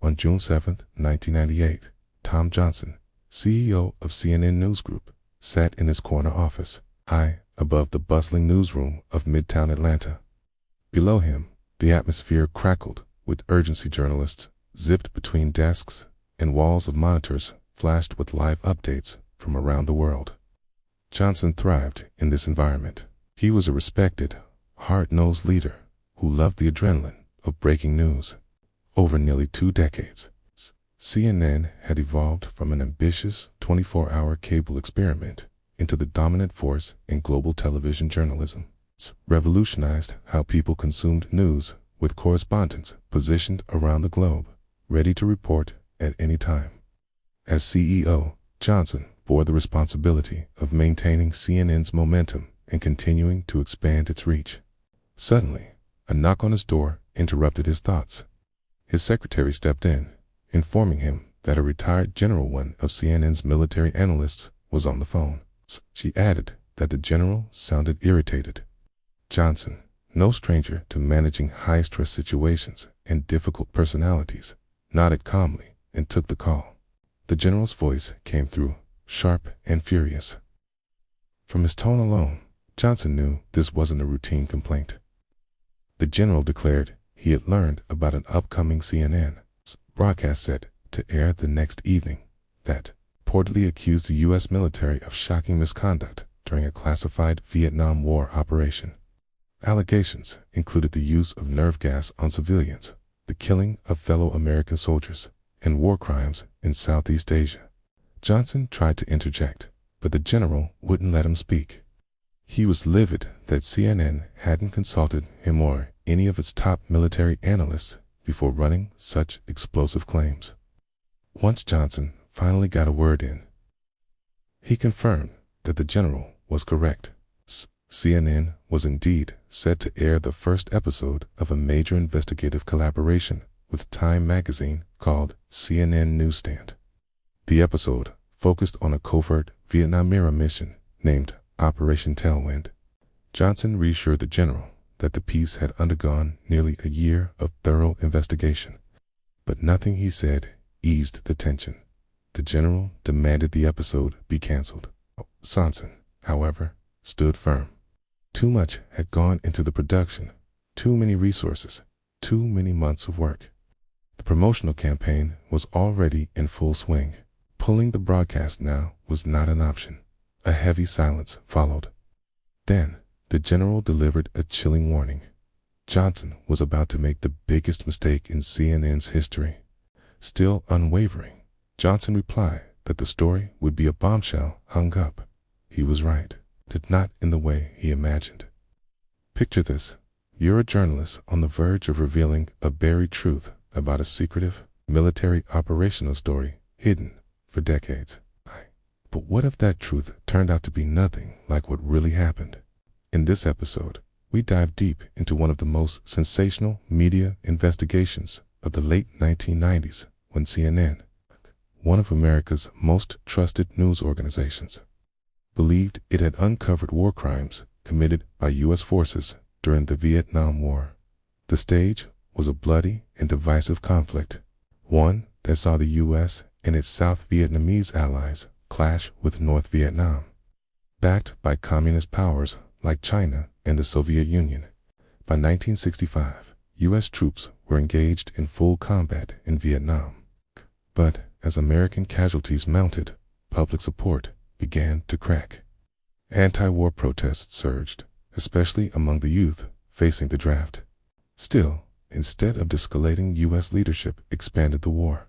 On June 7, 1998, Tom Johnson, CEO of CNN News Group, sat in his corner office, high above the bustling newsroom of Midtown Atlanta. Below him, the atmosphere crackled with urgency. Journalists zipped between desks, and walls of monitors flashed with live updates from around the world. Johnson thrived in this environment. He was a respected, hard-nosed leader who loved the adrenaline of breaking news. Over nearly 2 decades, CNN had evolved from an ambitious 24-hour cable experiment into the dominant force in global television journalism. It's revolutionized how people consumed news, with correspondents positioned around the globe, ready to report at any time. As CEO, Johnson bore the responsibility of maintaining CNN's momentum and continuing to expand its reach. Suddenly, a knock on his door interrupted his thoughts. His secretary stepped in, informing him that a retired general, one of CNN's military analysts, was on the phone. She added that the general sounded irritated. Johnson, no stranger to managing high-stress situations and difficult personalities, nodded calmly and took the call. The general's voice came through, sharp and furious. From his tone alone, Johnson knew this wasn't a routine complaint. The general declared he had learned about an upcoming CNN broadcast set to air the next evening that reportedly accused the U.S. military of shocking misconduct during a classified Vietnam War operation. Allegations included the use of nerve gas on civilians, the killing of fellow American soldiers, and war crimes in Southeast Asia. Johnson tried to interject, but the general wouldn't let him speak. He was livid that CNN hadn't consulted him or any of its top military analysts before running such explosive claims. Once Johnson finally got a word in, he confirmed that the general was correct. CNN was indeed set to air the first episode of a major investigative collaboration with Time magazine called CNN Newsstand. The episode focused on a covert Vietnam-era mission named Operation Tailwind. Johnson reassured the general that the piece had undergone nearly a year of thorough investigation, but nothing he said eased the tension. The general demanded the episode be canceled. Johnson, however, stood firm. Too much had gone into the production, too many resources, too many months of work. The promotional campaign was already in full swing. Pulling the broadcast now was not an option. A heavy silence followed. Then, the general delivered a chilling warning. Johnson was about to make the biggest mistake in CNN's history. Still unwavering, Johnson replied that the story would be a bombshell hung up. He was right, but not in the way he imagined. Picture this. You're a journalist on the verge of revealing a buried truth about a secretive, military operational story hidden for decades. But what if that truth turned out to be nothing like what really happened? In this episode, we dive deep into one of the most sensational media investigations of the late 1990s when CNN, one of America's most trusted news organizations, believed it had uncovered war crimes committed by U.S. forces during the Vietnam War. The stage was a bloody and divisive conflict, one that saw the U.S. and its South Vietnamese allies clash with North Vietnam. Backed by communist powers like China and the Soviet Union, by 1965, U.S. troops were engaged in full combat in Vietnam. But as American casualties mounted, public support began to crack. Anti-war protests surged, especially among the youth facing the draft. Still, instead of de-escalating, U.S. leadership expanded the war.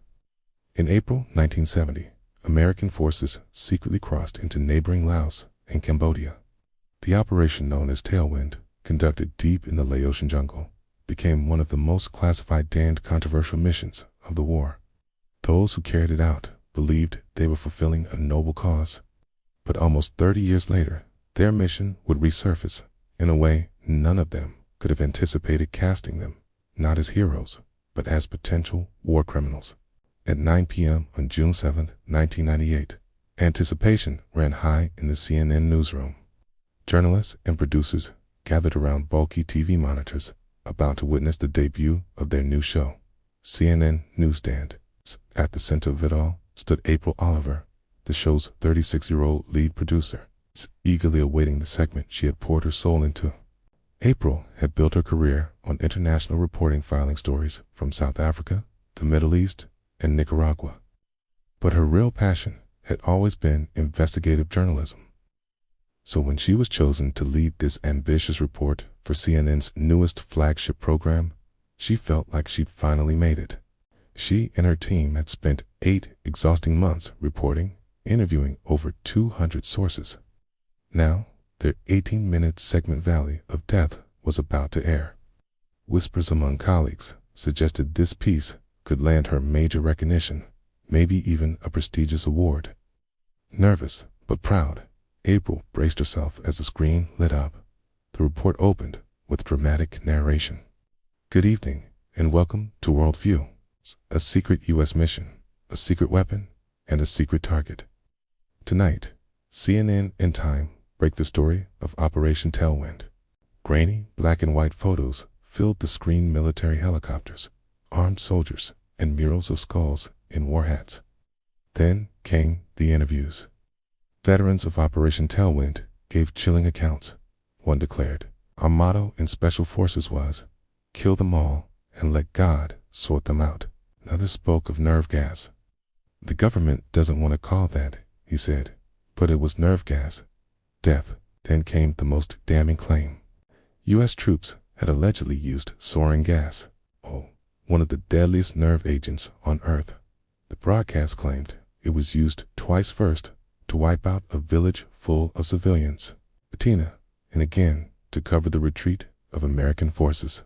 In April 1970, American forces secretly crossed into neighboring Laos and Cambodia. The operation, known as Tailwind, conducted deep in the Laotian jungle, became one of the most classified and controversial missions of the war. Those who carried it out believed they were fulfilling a noble cause. But almost 30 years later, their mission would resurface in a way none of them could have anticipated, casting them not as heroes, but as potential war criminals. At 9 p.m. on June 7, 1998, anticipation ran high in the CNN newsroom. Journalists and producers gathered around bulky TV monitors, about to witness the debut of their new show. CNN newsstand. At the center of it all stood April Oliver, the show's 36-year-old lead producer, eagerly awaiting the segment she had poured her soul into. April had built her career on international reporting, filing stories from South Africa, the Middle East, and Nicaragua. But her real passion had always been investigative journalism. So when she was chosen to lead this ambitious report for CNN's newest flagship program, she felt like she'd finally made it. She and her team had spent 8 exhausting months reporting, interviewing over 200 sources. Now, their 18-minute segment Valley of Death was about to air. Whispers among colleagues suggested this piece could land her major recognition, maybe even a prestigious award. Nervous but proud, April braced herself as the screen lit up. The report opened with dramatic narration. Good evening, and welcome to Worldview. A secret U.S. mission, a secret weapon, and a secret target. Tonight, CNN and Time break the story of Operation Tailwind. Grainy black and white photos filled the screen: military helicopters, armed soldiers, and murals of skulls in war hats. Then came the interviews. Veterans of Operation Tailwind gave chilling accounts. One declared, "Our motto in Special Forces was, kill them all and let God sort them out." Another spoke of nerve gas. "The government doesn't want to call that," he said, "but it was nerve gas. Death." Then came the most damning claim. U.S. troops had allegedly used sarin gas, one of the deadliest nerve agents on Earth. The broadcast claimed it was used twice, first to wipe out a village full of civilians, Atina, and again to cover the retreat of American forces.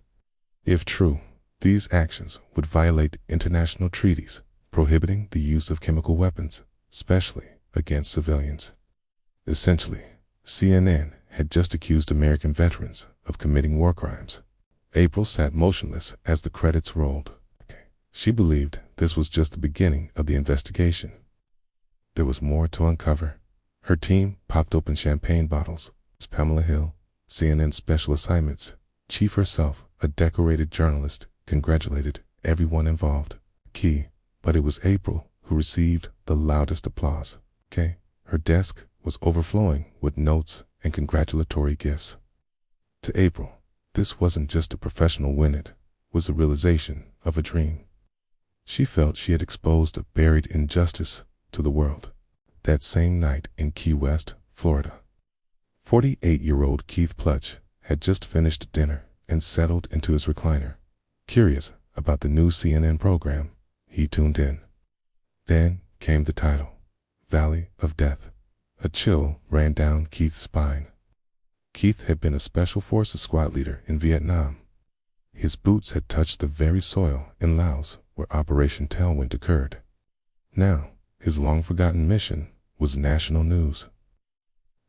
If true, these actions would violate international treaties prohibiting the use of chemical weapons, especially against civilians. Essentially, CNN had just accused American veterans of committing war crimes. April sat motionless as the credits rolled. She believed this was just the beginning of the investigation. There was more to uncover. Her team popped open champagne bottles. Pamela Hill, CNN Special Assignments chief herself, a decorated journalist, congratulated everyone involved. But it was April who received the loudest applause. Her desk was overflowing with notes and congratulatory gifts. To April, this wasn't just a professional win, it was a realization of a dream. She felt she had exposed a buried injustice to the world. That same night in Key West, Florida, 48-year-old Keith Plutch had just finished dinner and settled into his recliner. Curious about the new CNN program, he tuned in. Then came the title, Valley of Death. A chill ran down Keith's spine. Keith had been a Special Forces squad leader in Vietnam. His boots had touched the very soil in Laos where Operation Tailwind occurred. Now, his long-forgotten mission was national news.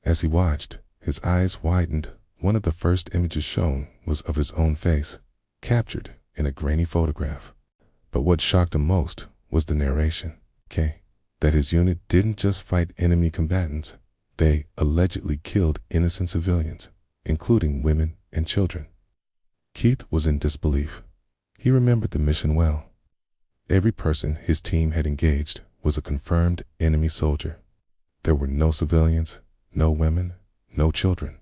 As he watched, his eyes widened. One of the first images shown was of his own face, captured in a grainy photograph. But what shocked him most was the narration, that his unit didn't just fight enemy combatants, they allegedly killed innocent civilians, including women and children. Keith was in disbelief. He remembered the mission well. Every person his team had engaged was a confirmed enemy soldier. There were no civilians, no women, no children.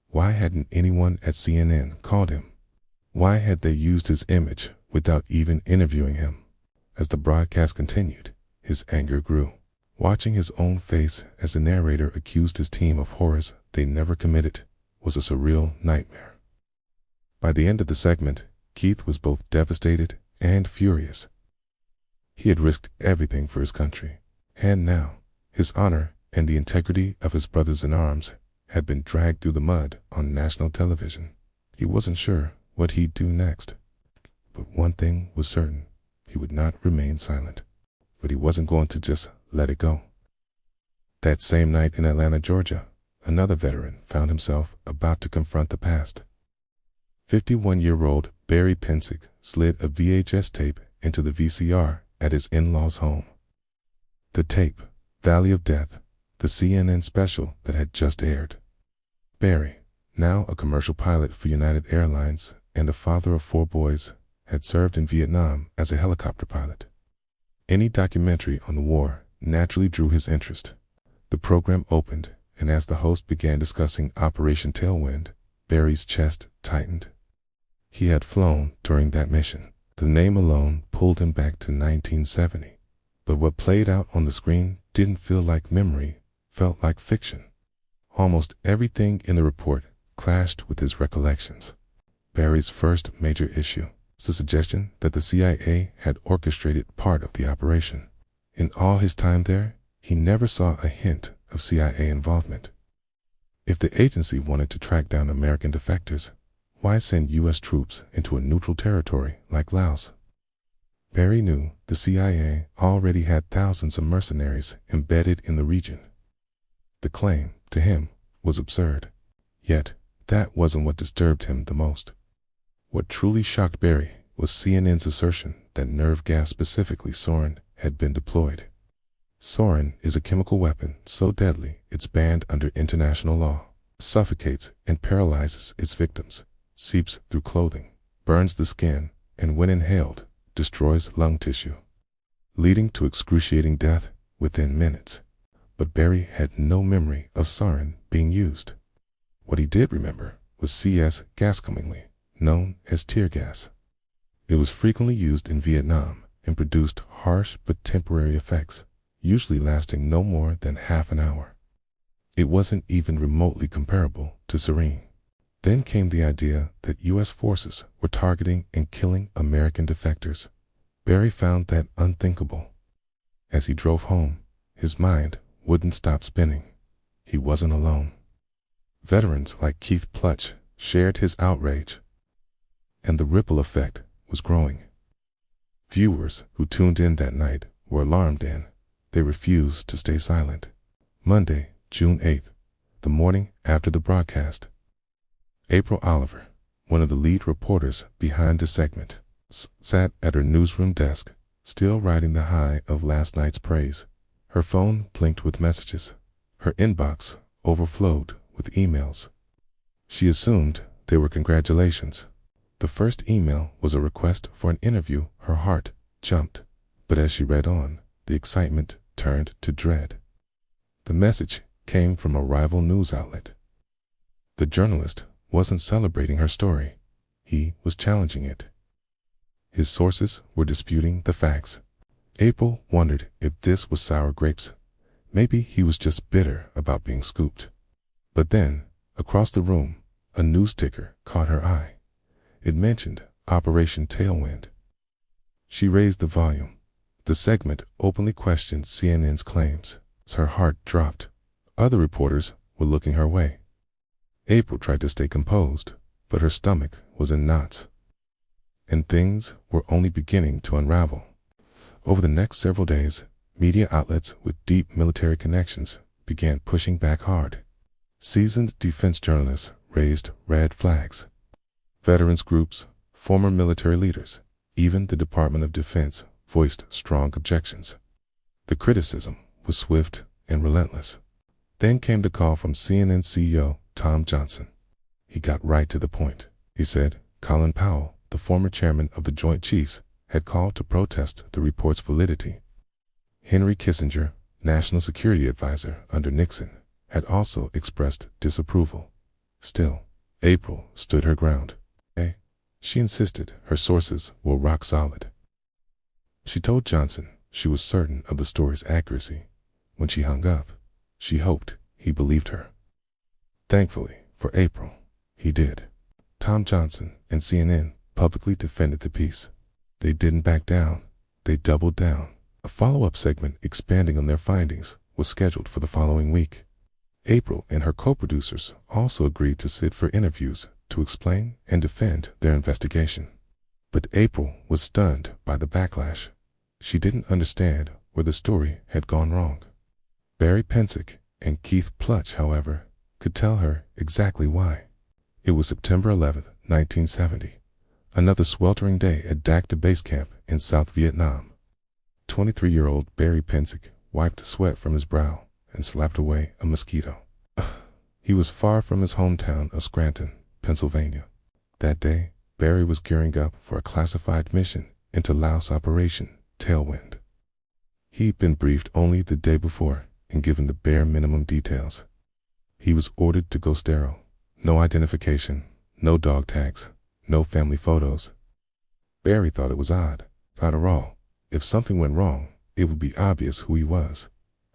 Why hadn't anyone at CNN called him? Why had they used his image without even interviewing him? As the broadcast continued, his anger grew. Watching his own face as the narrator accused his team of horrors they never committed was a surreal nightmare. By the end of the segment, Keith was both devastated and furious. He had risked everything for his country, and now his honor and the integrity of his brothers in arms had been dragged through the mud on national television. He wasn't sure what he'd do next. But one thing was certain, he would not remain silent. But he wasn't going to just let it go. That same night in Atlanta, Georgia, another veteran found himself about to confront the past. 51-year-old Barry Pensick slid a VHS tape into the VCR at his in-laws' home. The tape, Valley of Death, the CNN special that had just aired. Barry, now a commercial pilot for United Airlines and a father of 4 boys, had served in Vietnam as a helicopter pilot. Any documentary on the war naturally drew his interest. The program opened, and as the host began discussing Operation Tailwind, Barry's chest tightened. He had flown during that mission. The name alone pulled him back to 1970. But what played out on the screen didn't feel like memory, felt like fiction. Almost everything in the report clashed with his recollections. Barry's first major issue was the suggestion that the CIA had orchestrated part of the operation. In all his time there, he never saw a hint of CIA involvement. If the agency wanted to track down American defectors, why send U.S. troops into a neutral territory like Laos? Barry knew the CIA already had thousands of mercenaries embedded in the region. The claim, to him, was absurd. Yet, that wasn't what disturbed him the most. What truly shocked Barry was CNN's assertion that nerve gas, specifically sarin, had been deployed. Sarin is a chemical weapon so deadly it's banned under international law. It suffocates and paralyzes its victims, seeps through clothing, burns the skin, and when inhaled, destroys lung tissue, leading to excruciating death within minutes. But Barry had no memory of sarin being used. What he did remember was CS gas, commonly known as tear gas. It was frequently used in Vietnam and produced harsh but temporary effects, usually lasting no more than half an hour. It wasn't even remotely comparable to sarin. Then came the idea that U.S. forces were targeting and killing American defectors. Barry found that unthinkable. As he drove home, his mind wouldn't stop spinning. He wasn't alone. Veterans like Keith Plutch shared his outrage, and the ripple effect was growing. Viewers who tuned in that night were alarmed, and they refused to stay silent. Monday, June 8th, the morning after the broadcast. April Oliver, one of the lead reporters behind the segment, sat at her newsroom desk, still riding the high of last night's praise. Her phone blinked with messages. Her inbox overflowed with emails. She assumed they were congratulations. The first email was a request for an interview. Her heart jumped, but as she read on, the excitement turned to dread. The message came from a rival news outlet. The journalist wasn't celebrating her story. He was challenging it. His sources were disputing the facts. April wondered if this was sour grapes. Maybe he was just bitter about being scooped. But then, across the room, a news ticker caught her eye. It mentioned Operation Tailwind. She raised the volume. The segment openly questioned CNN's claims. Her heart dropped. Other reporters were looking her way. April tried to stay composed, but her stomach was in knots. And things were only beginning to unravel. Over the next several days, media outlets with deep military connections began pushing back hard. Seasoned defense journalists raised red flags. Veterans groups, former military leaders, even the Department of Defense voiced strong objections. The criticism was swift and relentless. Then came the call from CNN CEO Tom Johnson. He got right to the point. He said Colin Powell, the former chairman of the Joint Chiefs, had called to protest the report's validity. Henry Kissinger, National Security Advisor under Nixon, had also expressed disapproval. Still, April stood her ground. She insisted her sources were rock solid. She told Johnson she was certain of the story's accuracy. When she hung up, she hoped he believed her. Thankfully for April, he did. Tom Johnson and CNN publicly defended the piece. They didn't back down. They doubled down. A follow-up segment expanding on their findings was scheduled for the following week. April and her co-producers also agreed to sit for interviews to explain and defend their investigation. But April was stunned by the backlash. She didn't understand where the story had gone wrong. Barry Pensick and Keith Plutch, however, could tell her exactly why. It was September 11, 1970, another sweltering day at Dacta Base Camp in South Vietnam. 23-year-old Barry Pensick wiped sweat from his brow and slapped away a mosquito. He was far from his hometown of Scranton, Pennsylvania. That day, Barry was gearing up for a classified mission into Laos Operation Tailwind. He'd been briefed only the day before and given the bare minimum details. He was ordered to go sterile. No identification, no dog tags, no family photos. Barry thought it was odd. After all, if something went wrong, it would be obvious who he was.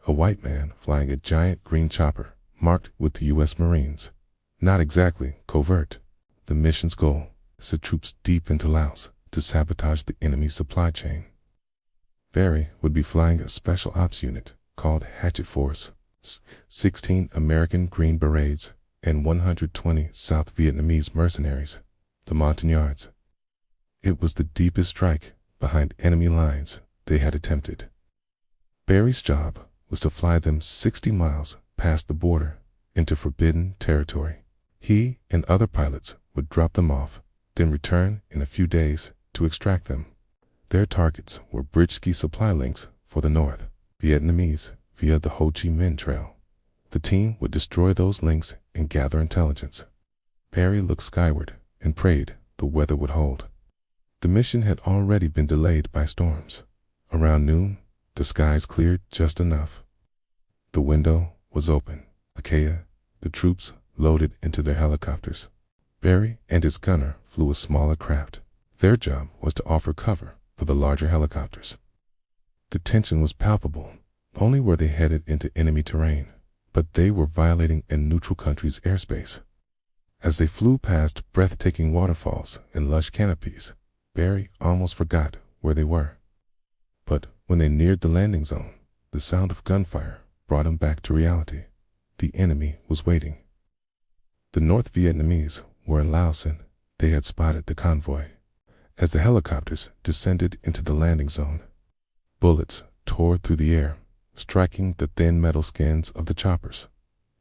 A white man flying a giant green chopper marked with the U.S. Marines. Not exactly covert. The mission's goal: send troops deep into Laos to sabotage the enemy supply chain. Barry would be flying a special ops unit called Hatchet Force, 16 American Green Berets and 120 South Vietnamese mercenaries, the Montagnards. It was the deepest strike behind enemy lines they had attempted. Barry's job was to fly them 60 miles past the border into forbidden territory. He and other pilots would drop them off, then return in a few days to extract them. Their targets were bridge-ski supply links for the North Vietnamese via the Ho Chi Minh Trail. The team would destroy those links and gather intelligence. Barry looked skyward and prayed the weather would hold. The mission had already been delayed by storms. Around noon, the skies cleared just enough. The window was open. The troops loaded into their helicopters. Barry and his gunner flew a smaller craft. Their job was to offer cover for the larger helicopters. The tension was palpable. Only were they headed into enemy terrain, but they were violating a neutral country's airspace. As they flew past breathtaking waterfalls and lush canopies, Barry almost forgot where they were. But when they neared the landing zone, the sound of gunfire brought him back to reality. The enemy was waiting. The North Vietnamese were in Laos and they had spotted the convoy. As the helicopters descended into the landing zone, bullets tore through the air, striking the thin metal skins of the choppers.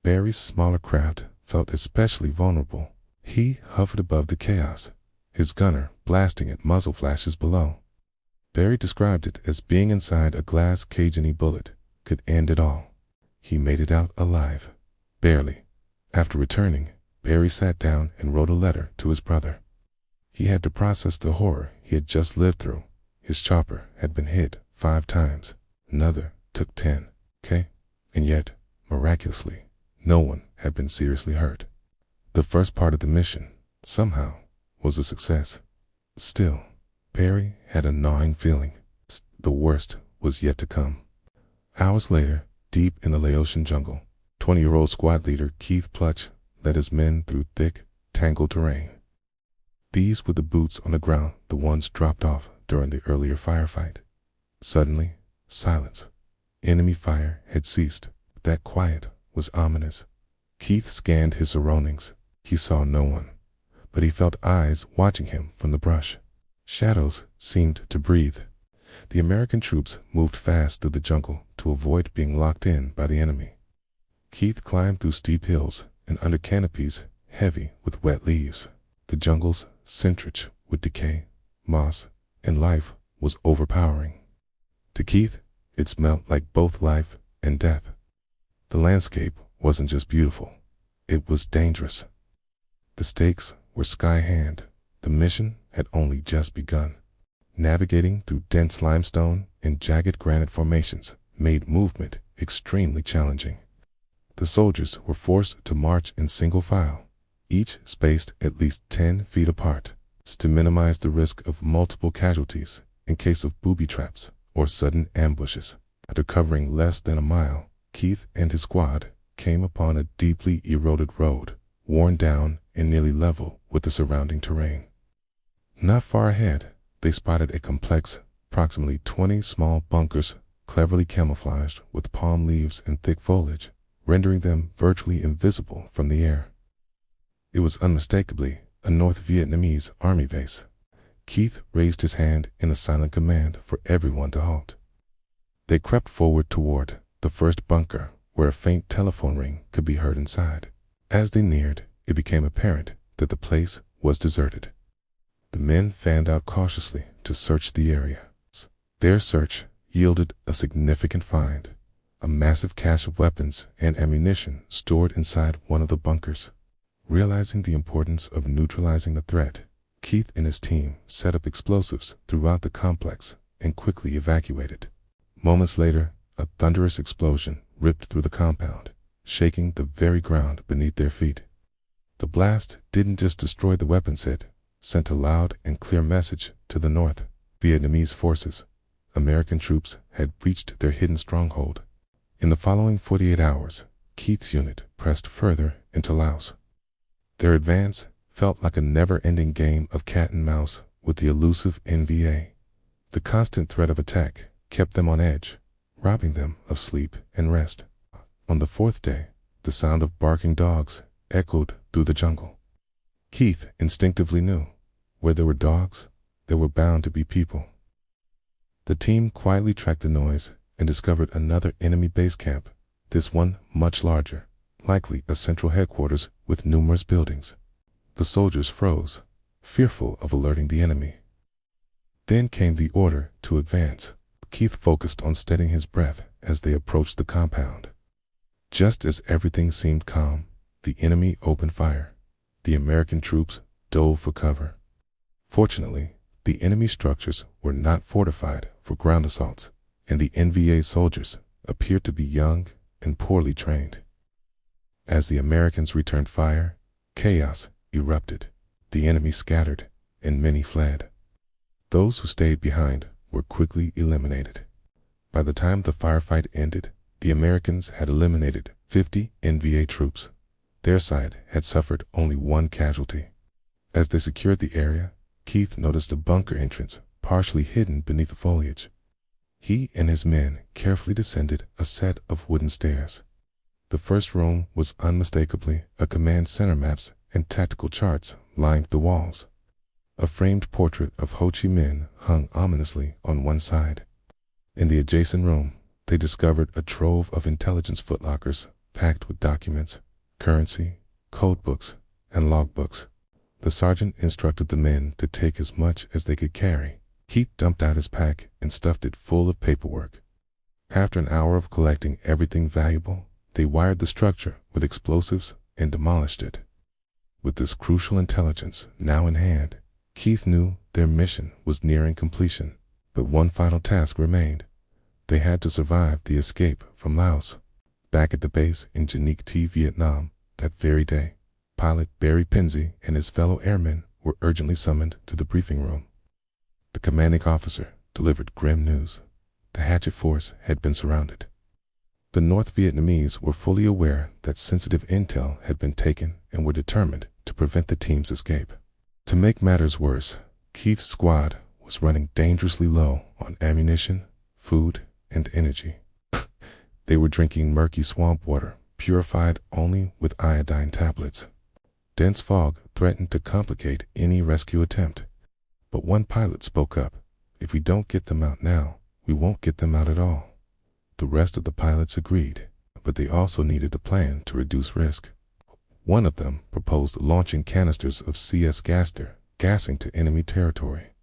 Barry's smaller craft felt especially vulnerable. He hovered above the chaos, his gunner blasting at muzzle flashes below. Barry described it as being inside a glass cage. Any bullet could end it all. He made it out alive. Barely. After returning, Barry sat down and wrote a letter to his brother. He had to process the horror he had just lived through. His chopper had been hit 5 times. Another took 10. And yet, miraculously, no one had been seriously hurt. The first part of the mission, somehow, was a success. Still, Barry had a gnawing feeling. The worst was yet to come. Hours later, deep in the Laotian jungle, 20-year-old squad leader Keith Plutch led his men through thick, tangled terrain. These were the boots on the ground, the ones dropped off during the earlier firefight. Suddenly, silence. Enemy fire had ceased. That quiet was ominous. Keith scanned his surroundings. He saw no one, but he felt eyes watching him from the brush. Shadows seemed to breathe. The American troops moved fast through the jungle to avoid being locked in by the enemy. Keith climbed through steep hills and under canopies heavy with wet leaves. The jungle's stench with decay, moss, and life was overpowering. To Keith, it smelled like both life and death. The landscape wasn't just beautiful, it was dangerous. The stakes were sky-high. The mission had only just begun. Navigating through dense limestone and jagged granite formations made movement extremely challenging. The soldiers were forced to march in single file, each spaced at least 10 feet apart, to minimize the risk of multiple casualties in case of booby traps or sudden ambushes. After covering less than a mile, Keith and his squad came upon a deeply eroded road, worn down and nearly level with the surrounding terrain. Not far ahead, they spotted a complex, approximately 20 small bunkers cleverly camouflaged with palm leaves and thick foliage, rendering them virtually invisible from the air. It was unmistakably a North Vietnamese army base. Keith raised his hand in a silent command for everyone to halt. They crept forward toward the first bunker, where a faint telephone ring could be heard inside. As they neared, it became apparent that the place was deserted. The men fanned out cautiously to search the area. Their search yielded a significant find: a massive cache of weapons and ammunition stored inside one of the bunkers. Realizing the importance of neutralizing the threat, Keith and his team set up explosives throughout the complex and quickly evacuated. Moments later, a thunderous explosion ripped through the compound, shaking the very ground beneath their feet. The blast didn't just destroy the weapons, it sent a loud and clear message to the North Vietnamese forces. American troops had breached their hidden stronghold. In the following 48 hours, Keith's unit pressed further into Laos. Their advance felt like a never-ending game of cat and mouse with the elusive NVA. The constant threat of attack kept them on edge, robbing them of sleep and rest. On the fourth day, the sound of barking dogs echoed through the jungle. Keith instinctively knew, where there were dogs, there were bound to be people. The team quietly tracked the noise and discovered another enemy base camp, this one much larger, likely a central headquarters with numerous buildings. The soldiers froze, fearful of alerting the enemy. Then came the order to advance. Keith focused on steadying his breath as they approached the compound. Just as everything seemed calm, the enemy opened fire. The American troops dove for cover. Fortunately, the enemy structures were not fortified for ground assaults, and the NVA soldiers appeared to be young and poorly trained. As the Americans returned fire, chaos erupted. The enemy scattered, and many fled. Those who stayed behind were quickly eliminated. By the time the firefight ended, the Americans had eliminated 50 NVA troops. Their side had suffered only one casualty. As they secured the area, Keith noticed a bunker entrance partially hidden beneath the foliage. He and his men carefully descended a set of wooden stairs. The first room was unmistakably a command center. Maps and tactical charts lined the walls. A framed portrait of Ho Chi Minh hung ominously on one side. In the adjacent room, they discovered a trove of intelligence footlockers packed with documents, currency, code books, and logbooks. The sergeant instructed the men to take as much as they could carry. Keith dumped out his pack and stuffed it full of paperwork. After an hour of collecting everything valuable, they wired the structure with explosives and demolished it. With this crucial intelligence now in hand, Keith knew their mission was nearing completion, but one final task remained. They had to survive the escape from Laos. Back at the base in Genève, Vietnam, that very day, pilot Barry Penzie and his fellow airmen were urgently summoned to the briefing room. The commanding officer delivered grim news. The Hatchet Force had been surrounded. The North Vietnamese were fully aware that sensitive intel had been taken and were determined to prevent the team's escape. To make matters worse, Keith's squad was running dangerously low on ammunition, food, and energy. They were drinking murky swamp water, purified only with iodine tablets. Dense fog threatened to complicate any rescue attempt. But one pilot spoke up. If we don't get them out now, we won't get them out at all. The rest of the pilots agreed, but they also needed a plan to reduce risk. One of them proposed launching canisters of CS gassing to enemy territory.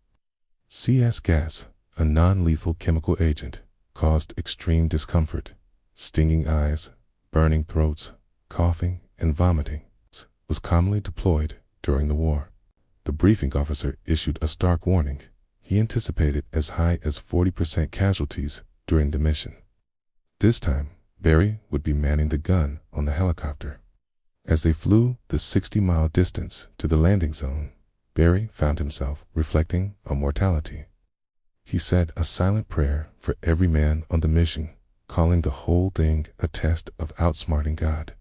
CS gas, a non-lethal chemical agent, caused extreme discomfort. Stinging eyes, burning throats, coughing, and vomiting was commonly deployed during the war. The briefing officer issued a stark warning. He anticipated as high as 40% casualties during the mission. This time, Barry would be manning the gun on the helicopter. As they flew the 60-mile distance to the landing zone, Barry found himself reflecting on mortality. He said a silent prayer for every man on the mission, calling the whole thing a test of outsmarting God.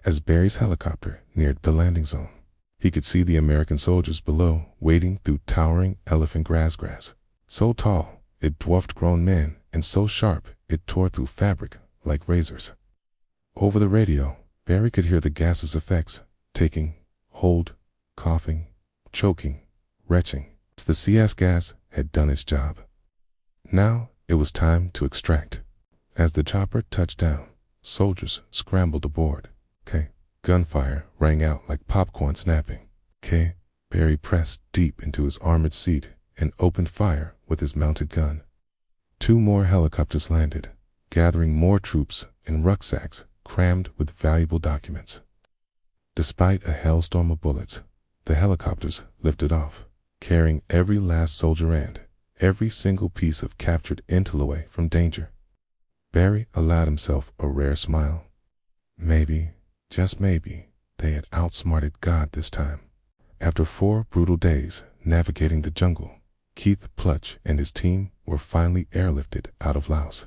As Barry's helicopter neared the landing zone, he could see the American soldiers below wading through towering elephant grass, so tall it dwarfed grown men and so sharp it tore through fabric like razors. Over the radio, Barry could hear the gas's effects, taking hold, coughing, choking, retching. The CS gas had done its job. Now it was time to extract. As the chopper touched down, soldiers scrambled aboard. Gunfire rang out like popcorn snapping. Barry pressed deep into his armored seat and opened fire with his mounted gun. 2 more helicopters landed, gathering more troops in rucksacks crammed with valuable documents. Despite a hailstorm of bullets, the helicopters lifted off. carrying every last soldier and every single piece of captured intel away from danger. Barry allowed himself a rare smile. Maybe, just maybe, they had outsmarted God this time. After 4 brutal days navigating the jungle, Keith Plutch and his team were finally airlifted out of Laos.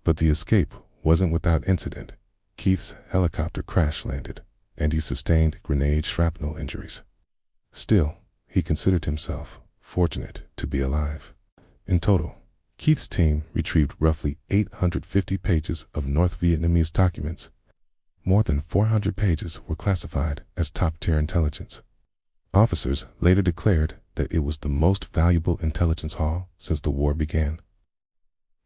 But the escape wasn't without incident. Keith's helicopter crash-landed, and he sustained grenade shrapnel injuries. Still, he considered himself fortunate to be alive. In total, Keith's team retrieved roughly 850 pages of North Vietnamese documents. More than 400 pages were classified as top-tier intelligence. Officers later declared that it was the most valuable intelligence haul since the war began.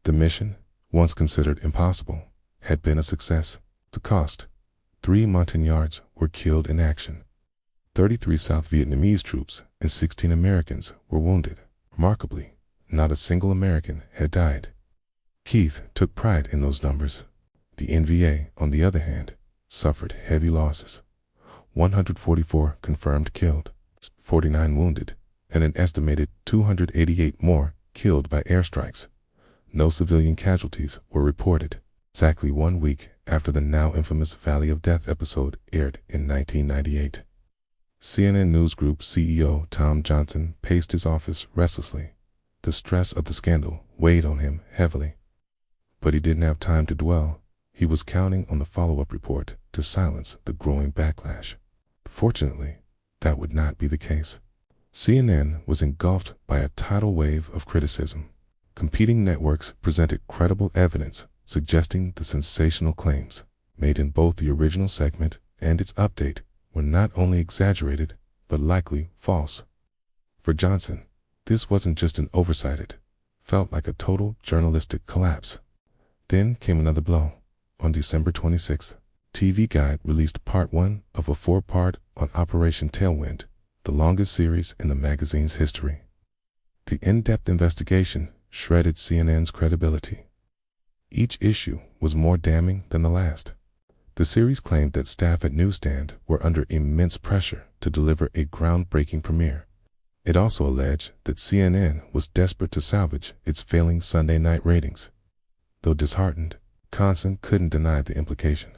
The mission, once considered impossible, had been a success. The cost: 3 Montagnards were killed in action. 33 South Vietnamese troops and 16 Americans were wounded. Remarkably, not a single American had died. Keith took pride in those numbers. The NVA, on the other hand, suffered heavy losses. 144 confirmed killed, 49 wounded, and an estimated 288 more killed by airstrikes. No civilian casualties were reported. Exactly 1 week after the now infamous Valley of Death episode aired in 1998. CNN News Group CEO Tom Johnson paced his office restlessly. The stress of the scandal weighed on him heavily. But he didn't have time to dwell. He was counting on the follow-up report to silence the growing backlash. Fortunately, that would not be the case. CNN was engulfed by a tidal wave of criticism. Competing networks presented credible evidence suggesting the sensational claims made in both the original segment and its update were not only exaggerated, but likely false. For Johnson, this wasn't just an oversight, it felt like a total journalistic collapse. Then came another blow. On December 26th, TV Guide released part 1 of a 4-part on Operation Tailwind, the longest series in the magazine's history. The in-depth investigation shredded CNN's credibility. Each issue was more damning than the last. The series claimed that staff at Newsstand were under immense pressure to deliver a groundbreaking premiere. It also alleged that CNN was desperate to salvage its failing Sunday night ratings. Though disheartened, Conson couldn't deny the implication.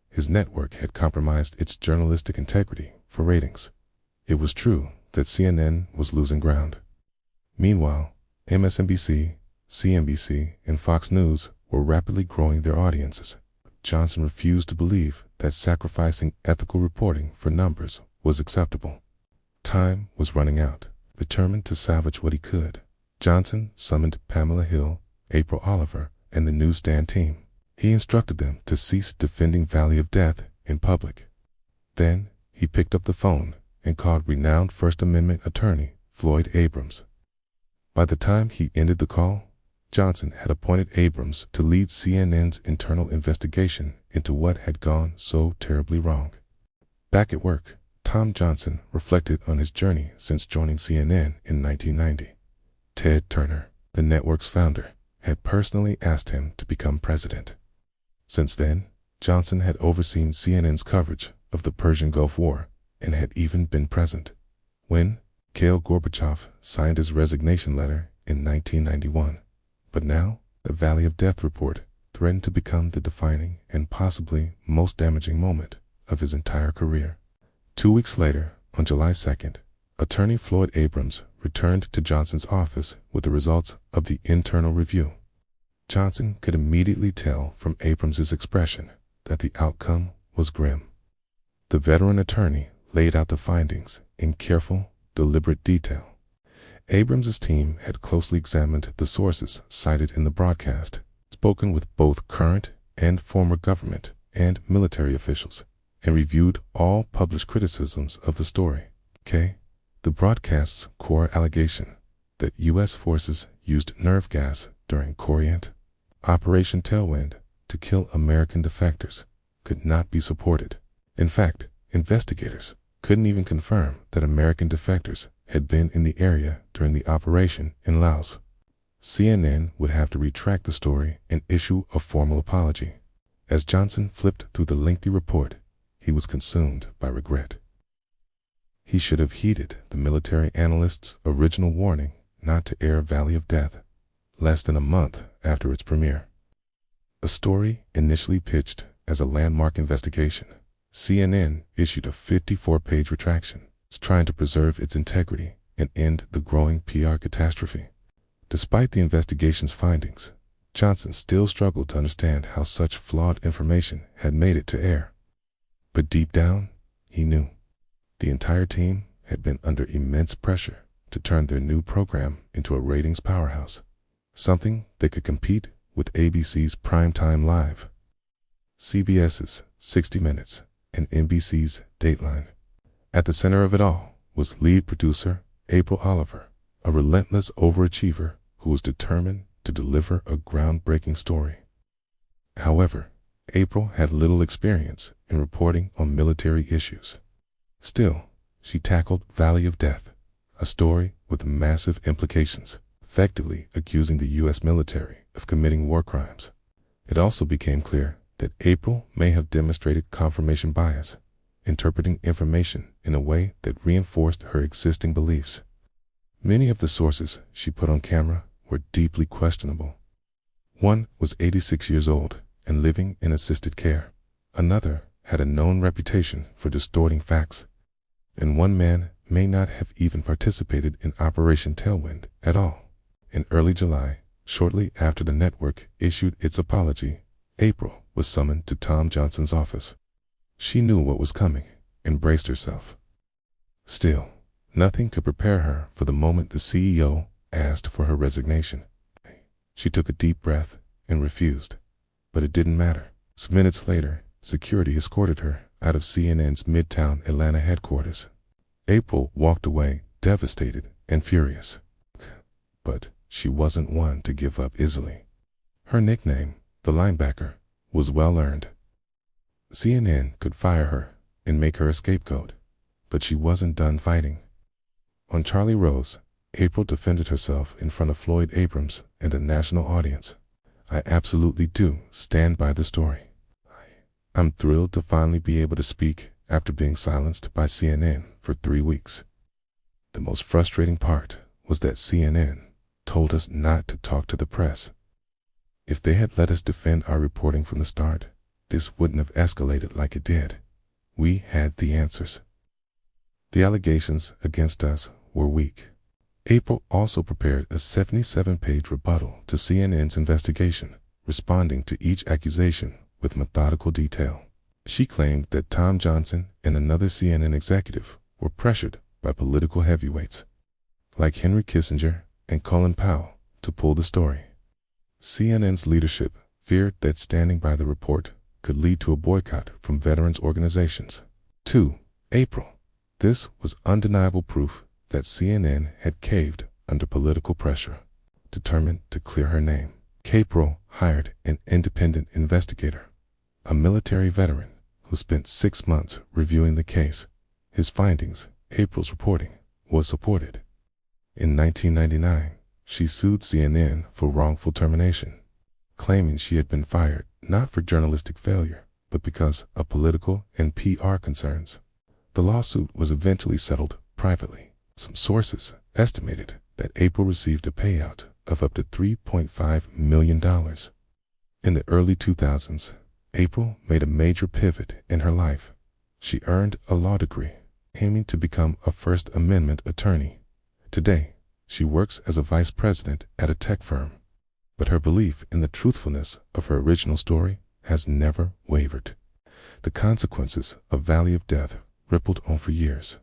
His network had compromised its journalistic integrity for ratings. It was true that CNN was losing ground. Meanwhile, MSNBC, CNBC, and Fox News were rapidly growing their audiences. Johnson refused to believe that sacrificing ethical reporting for numbers was acceptable. Time was running out. Determined to salvage what he could, Johnson summoned Pamela Hill, April Oliver, and the Newsstand team. He instructed them to cease defending Valley of Death in public. Then he picked up the phone and called renowned First Amendment attorney Floyd Abrams. By the time he ended the call, Johnson had appointed Abrams to lead CNN's internal investigation into what had gone so terribly wrong. Back at work, Tom Johnson reflected on his journey since joining CNN in 1990. Ted Turner, the network's founder, had personally asked him to become president. Since then, Johnson had overseen CNN's coverage of the Persian Gulf War and had even been present when Mikhail Gorbachev signed his resignation letter in 1991. But now, the Valley of Death report threatened to become the defining and possibly most damaging moment of his entire career. 2 weeks later, on July 2nd, attorney Floyd Abrams returned to Johnson's office with the results of the internal review. Johnson could immediately tell from Abrams's expression that the outcome was grim. The veteran attorney laid out the findings in careful, deliberate detail. Abrams's team had closely examined the sources cited in the broadcast, spoken with both current and former government and military officials, and reviewed all published criticisms of the story. The broadcast's core allegation that U.S. forces used nerve gas during Operation Tailwind to kill American defectors could not be supported. In fact, investigators couldn't even confirm that American defectors had been in the area during the operation in Laos. CNN would have to retract the story and issue a formal apology. As Johnson flipped through the lengthy report, he was consumed by regret. He should have heeded the military analyst's original warning not to air Valley of Death less than a month after its premiere. A story initially pitched as a landmark investigation, CNN issued a 54-page retraction, trying to preserve its integrity and end the growing PR catastrophe. Despite the investigation's findings, Johnson still struggled to understand how such flawed information had made it to air. But deep down, he knew. The entire team had been under immense pressure to turn their new program into a ratings powerhouse, something that could compete with ABC's Primetime Live, CBS's 60 Minutes, and NBC's Dateline. At the center of it all was lead producer April Oliver, a relentless overachiever who was determined to deliver a groundbreaking story. However, April had little experience in reporting on military issues. Still, she tackled Valley of Death, a story with massive implications, effectively accusing the U.S. military of committing war crimes. It also became clear that April may have demonstrated confirmation bias, interpreting information in a way that reinforced her existing beliefs. Many of the sources she put on camera were deeply questionable. One was 86 years old and living in assisted care. Another had a known reputation for distorting facts. And one man may not have even participated in Operation Tailwind at all. In early July, shortly after the network issued its apology, April was summoned to Tom Johnson's office. She knew what was coming and braced herself. Still, nothing could prepare her for the moment the CEO asked for her resignation. She took a deep breath and refused, but it didn't matter. Minutes later, security escorted her out of CNN's Midtown Atlanta headquarters. April walked away devastated and furious. But she wasn't one to give up easily. Her nickname, the linebacker, was well earned. CNN could fire her and make her a scapegoat, but she wasn't done fighting. On Charlie Rose, April defended herself in front of Floyd Abrams and a national audience. I absolutely do stand by the story. I'm thrilled to finally be able to speak after being silenced by CNN for 3 weeks. The most frustrating part was that CNN told us not to talk to the press. If they had let us defend our reporting from the start, this wouldn't have escalated like it did. We had the answers. The allegations against us were weak. April also prepared a 77-page rebuttal to CNN's investigation, responding to each accusation with methodical detail. She claimed that Tom Johnson and another CNN executive were pressured by political heavyweights, like Henry Kissinger and Colin Powell, to pull the story. CNN's leadership feared that standing by the report could lead to a boycott from veterans organizations. To April, this was undeniable proof that CNN had caved under political pressure. Determined to clear her name, April hired an independent investigator, a military veteran who spent 6 months reviewing the case. His findings, April's reporting, was supported. In 1999, she sued CNN for wrongful termination, claiming she had been fired not for journalistic failure, but because of political and PR concerns. The lawsuit was eventually settled privately. Some sources estimated that April received a payout of up to $3.5 million. In the early 2000s, April made a major pivot in her life. She earned a law degree, aiming to become a First Amendment attorney. Today, she works as a vice president at a tech firm. But her belief in the truthfulness of her original story has never wavered. The consequences of Valley of Death rippled on for years.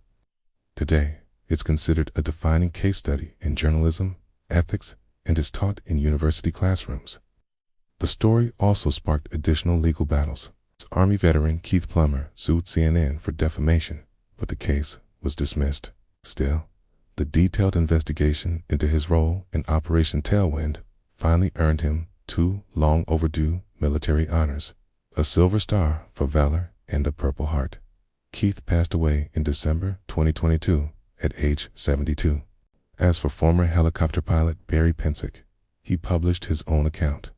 Today, it's considered a defining case study in journalism, ethics, and is taught in university classrooms. The story also sparked additional legal battles. Army veteran Keith Plummer sued CNN for defamation, but the case was dismissed. Still, the detailed investigation into his role in Operation Tailwind finally earned him 2 long-overdue military honors, a Silver Star for Valor and a Purple Heart. Keith passed away in December 2022 at age 72. As for former helicopter pilot Barry Pensick, he published his own account,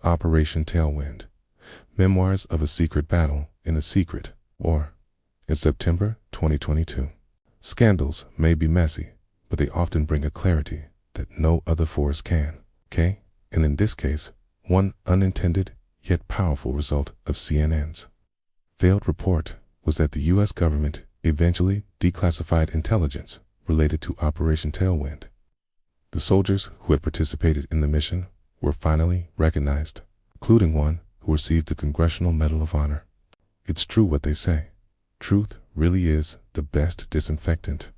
Operation Tailwind, Memoirs of a Secret Battle in a Secret War, in September 2022. Scandals may be messy, but they often bring a clarity that no other force can. Okay? And in this case, one unintended yet powerful result of CNN's failed report was that the U.S. government eventually declassified intelligence related to Operation Tailwind. The soldiers who had participated in the mission were finally recognized, including one who received the Congressional Medal of Honor. It's true what they say. Truth really is the best disinfectant.